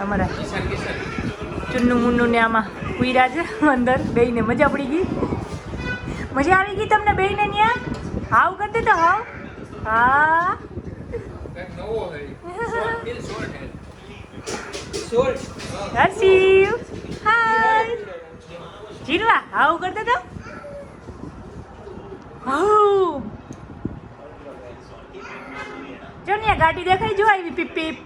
અમારા ચુન્નુ મુન્નુ ને આમાં કુઈરા છે અંદર બેયને મજા પડી ગઈ. મજા આવી ગઈ તમને બેયને ત્યાં? હાવ કરતી તો હાવ. હા હર્ષિવ હાય જીરવા હાવ કરતા તો હાવ જો ને ગાડી દેખાઈ જો આવી પીપ પીપ.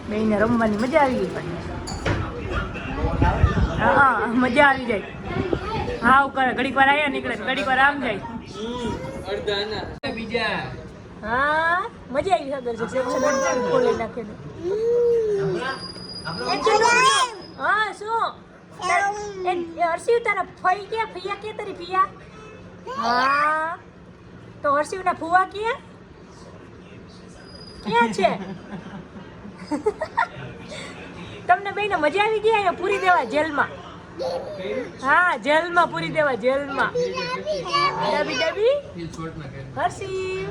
બેયને રમવાની મજા આવી ગઈ પણ હા મજા આવી જાય. હાવ કરે ઘડીક વાર આયા નીકળે ઘડીક વાર આમ જાય. હા મજા આવી સાગર છે સેક્શન ખોલી નાખેલું. હા શું હર્ષિવ તારા ફઈ ક્યાં ફૈયા કે તારી પિયા? હા તો હર્ષિવના ફુવા ક્યાં છે? તમને બેયને મજા આવી ગઈ અહીંયા પૂરી દેવા જેલમાં? હા જેલમાં પૂરી દેવા જેલમાં. ડબી ડબી Harshiv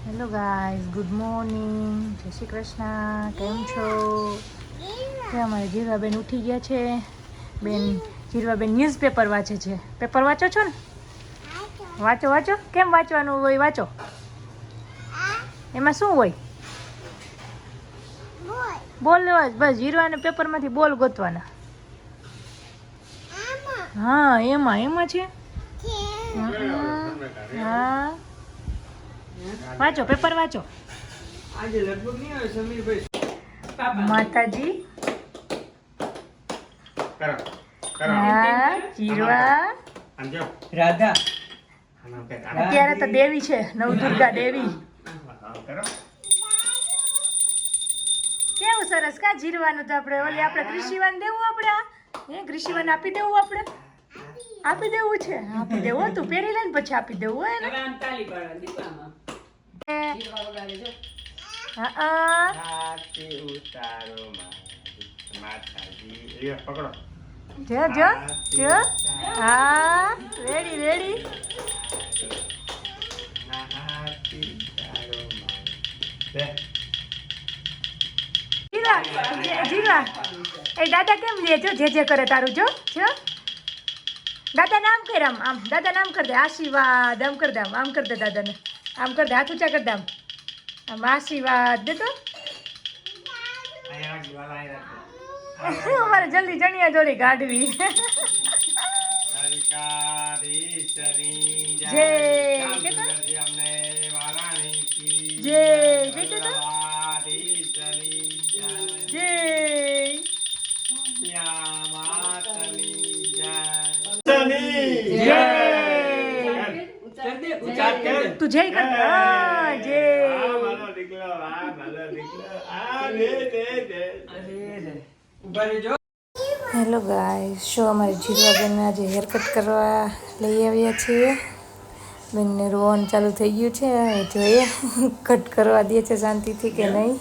hello guys good morning જય શ્રી કૃષ્ણ. કેમ છો? અમારે જીરવાબેન ઉઠી ગયા છે. બેન જીરવાબેન ન્યૂઝપેપર વાંચે છે. પેપર વાંચો છો ને? વાંચો વાંચો. કેમ વાંચવાનું હોય? વાંચો. એમાં શું હોય? બોલ લેવા બસ. જીરવાના પેપરમાંથી બોલ ગોતવાના. હા એમાં છે. હા વાંચો પેપર વાંચો. આજે લગભગ નહીં આવે સમીરભાઈ. માતાજી હા જીરવા રાધા અત્યારે તો દેવી છે નવદુર્ગા દેવી. કેવું સરસ કા જીરવાનું તો આપણે ઓલી આપણે કૃષિવાન દેવું આપણે હે કૃષિવાન આપી દેવું આપણે આપી દેવું છે આપી દેવું તું પહેરી લઈને પછી આપી દેવું હોય ને. જો હા રેડી રેડી. જીવા એ દાદા કેમ લે જો જે કરે તારું જો જો દાદા નામ કર આમ દાદા નામ કર દે આશીર્વાદ આમ કર દે આમ કર દે દાદાને આમ કર દે હાથ ઊંચા કર દે આમ આશીર્વાદ દે તો. અમારે જલ્દી ચણિયા ચોળી કાઢવી. જય જય તું જય કર જય. હેલો ગાઈસ શો અમારી જીરવાબેન આજે હેરકટ કરવા લઈ આવ્યા છીએ. બેનને રોવાનું ચાલુ થઈ ગયું છે. જોઈએ કટ કરવા દે છે શાંતિથી કે નહીં.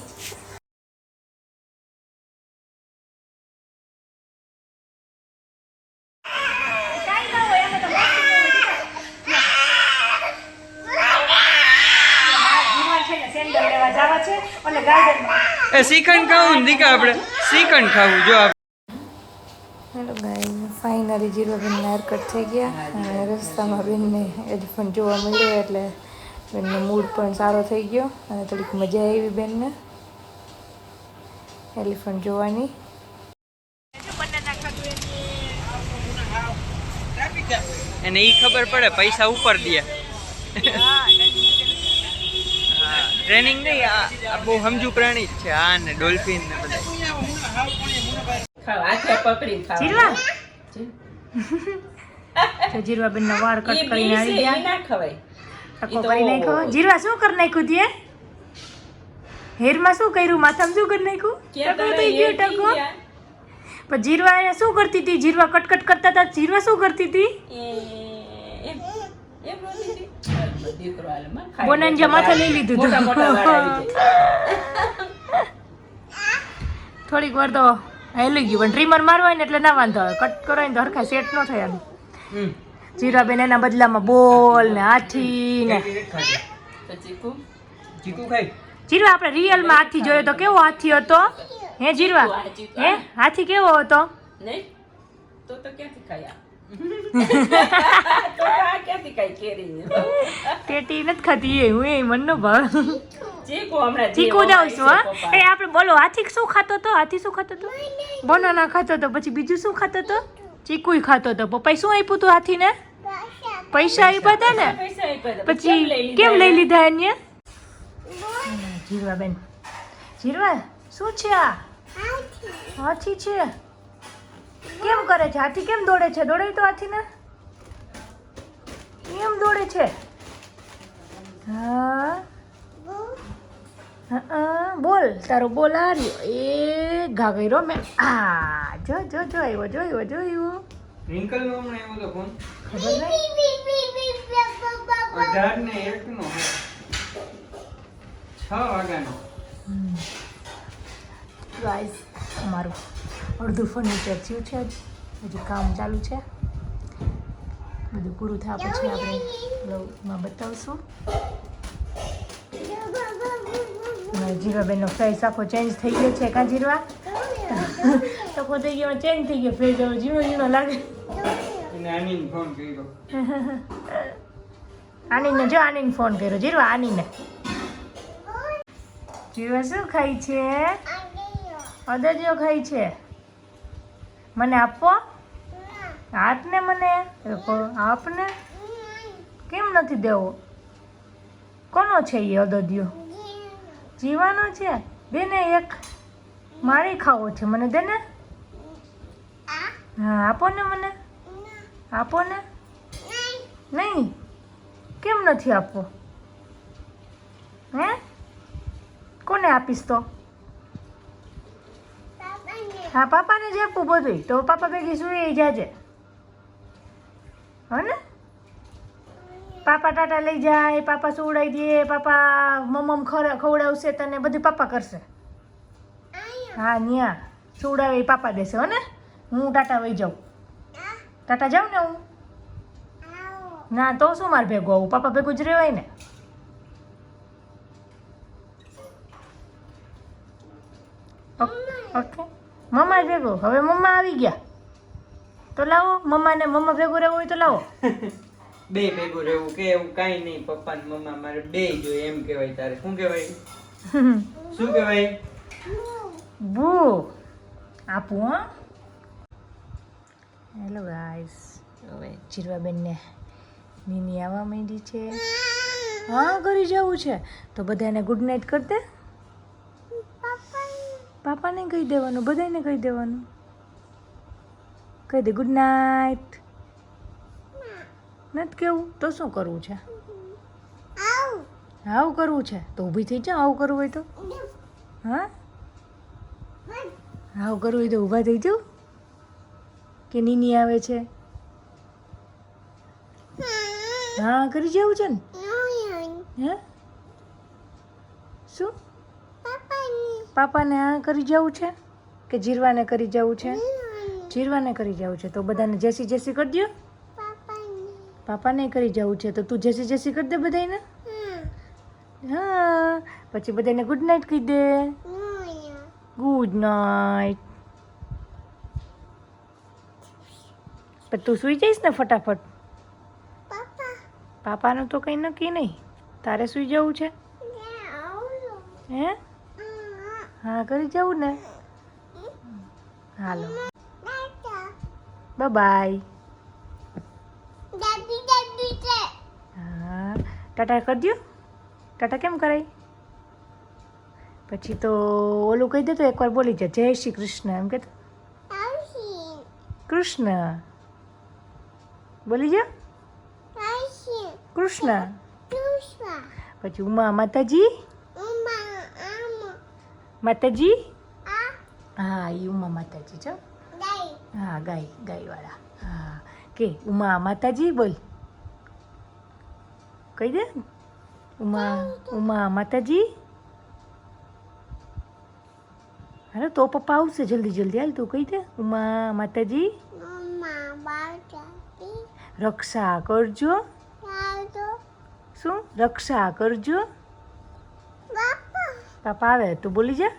શ્રીખંડ ખાવું દીકા આપણે શ્રીખંડ ખાવું જો. હેલો ગાઈસ ફાઇનલી જીરવાબેનના હેરકટ થઈ ગયા અને રસ્તામાં બેનને એલિફન્ટ જોવા મળ્યો એટલે બેનનો મૂડ પણ સારો થઈ ગયો અને થોડીક મજા આવી બેનને એલિફન્ટ જોવાની. એને ઈ ખબર પડે પૈસા ઉપર દે. ટ્રેનિંગ નહીં આ બહુ સમજુ પ્રાણી જ છે. આ ને ડોલ્ફિન ને બધા જીરવાબેનના વાળ કટ કરીને આવી ગયા. ટકો કરી નાખ્યો. જીરવા શું કરી નાખ્યું તે? હેરમાં શું કર્યું? માથામાં શું કરી નાખ્યું? ટકો થઈ ગયો ટકો. પણ જીરવા એને શું કરતી હતી? જીરવા કટકટ કરતા હતા. જીરવા શું કરતી હતી? બોનાંજા માથે લઈ લીધું હતું. થોડીક વાર તો હેલી ગયું પણ ટ્રીમર મારવાય ને એટલે ના વાંધો આવે. કટ કરવાય ને તો હરખા સેટ ન થાય. જીરાબેન એના બદલામાં બોલ ને હાથી ને જીરવા આપણે રિયલમાં હાથી જોયો તો કેવો હાથી હતો હે જીરવા? હે હાથી કેવો હતો? ટેટી નથી ખાતી એ હું એ મન નો ભાવ. ચીકુ જાઉં છું હા. એ આપણે બોલો હાથી શું ખાતો હતો? હાથી શું ખાતો હતો? બનાના ખાતો હતો. પછી બીજું શું ખાતો હતો? ચીકુય ખાતો હતો. પપ્પાએ શું આપ્યું હતું હાથીને? પૈસા આપ્યા હતા ને? પછી કેમ લઈ લીધા એને? જીરવા બેન જીરવા શું છે આ? હાથી છે. કેમ કરે છે હાથી? કેમ દોડે છે? દોડે તો હાથીને કેમ દોડે છે? હા બોલ તારો બોલ આ રહ્યો. એ ઘા કર્યો મેં. આ જો જો જો આવ્યો જોયો જોયું. રિંકલ નો હમણાં આવ્યો તો ફોન. ખબર નહીં 18 ને 1 નો 6 વાગ્યાનો. ગાઈસ અમારું અડધું ફર્નિચર થયું છે. હજી કામ ચાલુ છે. બધું પૂરું થયા પછી આપણે બ્લોગમાં બતાવશું. જીરવાબેનનો ફેસ આખો ચેન્જ થઈ ગયો છે. કાં જીરવા? ટકો થઈ ગયો ચેન્જ થઈ ગયો ફેસ. હવે ઝીણો ઝીણો લાગે. આનીને ફોન કર્યો. આનીને જો આનીને ફોન કર્યો. જીરવા આનીને. જીરવા શું ખાય છે? અદજીઓ ખાય છે. મને આપવો? આપને મને આપને. કેમ નથી દેવો? કોનો છે એ અદજીઓ? જીવાનો છે. દેને એક. મારે ખાવો છે. મને દેને. હા આપો ને મને. આપો ને. નહીં કેમ નથી આપવો? હે કોને આપીશ તો? હા પાપાને જ આપવું બધું. તો પાપા ભેગી સુઈ જાજે હો ને. પાપા ટાટા લઈ જાય. પાપા સુવડાવી દે. પાપા મમ્મ ખવડાવશે તને. બધું પાપા કરશે. હા ન્યા સુવડાવે પાપા દેશે હો ને. હું ટાટા વહી જાઉં. ટાટા જાઉં ને હું? ના તો શું મારે ભેગું આવું? પાપા ભેગું જ રહેવાય ને. ઓકે મમ્મા ભેગું. હવે મમ્મા આવી ગયા તો લાવો મમ્માને. મમ્મા ભેગું રહેવું હોય તો લાવો. બે ભેગું રહેવું કે એવું કાઈ નહીં. પપ્પા ને મમ્મા મારે બે જોઈએ એમ કહેવાય. તારે શું કહેવાય? શું કહેવાય? બુ આપું હો. હેલો ગાઈસ હવે જીરવાબેનને નીની આવવા માંડી છે. હા ઘરે જવું છે તો બધાને ગુડ નાઇટ કરી દે. પાપાને કહી દેવાનું. બધાને કહી દેવાનું. કહી દે ગુડ નાઇટ. નથી કેવું તો શું કરવું છે? આવું કરવું છે તો ઊભી થઈ જાઓ. આવું કરવું હોય તો હા આવું કરવું હોય તો ઊભા થઈ જાઓ. કે નીની આવે છે. હા કરી જવું છે ને. હે શું? પાપાને હા કરી જવું છે કે જીરવાને કરી જવું છે? જીરવાને કરી જવું છે તો બધાને જેસી જેસી કરી દો. પાપાને કરી જવું છે તો તું જેસી જેસી કરી દે બધાને. હા પછી બધાને ગુડ નાઇટ કહી દે. Good night. પણ તું સૂઈ જઈશ ને ફટાફટ. પાપાનું તો કંઈ નક્કી નહીં. તારે સૂઈ જવું છે? હે હા કરી જવું ને. હાલો બાય. હા ટાટા કરી દો. ટાટા કેમ કરાય? પછી તો ઓલું કહી દે તો એકવાર બોલી જા. જય શ્રી કૃષ્ણ એમ કે કૃષ્ણ બોલી જા. કૃષ્ણ. પછી ઉમા માતાજી. માતાજી હા એ ઉમા માતાજી છો. હા ગાયવાળા. હા કે ઉમા માતાજી બોલ. કહી દે ઉમા માતાજી. હાલો તો પપ્પા આવશે જલ્દી જલ્દી. હાલ તું કહી દે. ઉમા માતાજી રક્ષા કરજો. શું રક્ષા કરજો? પાપા આવે તું બોલી જા.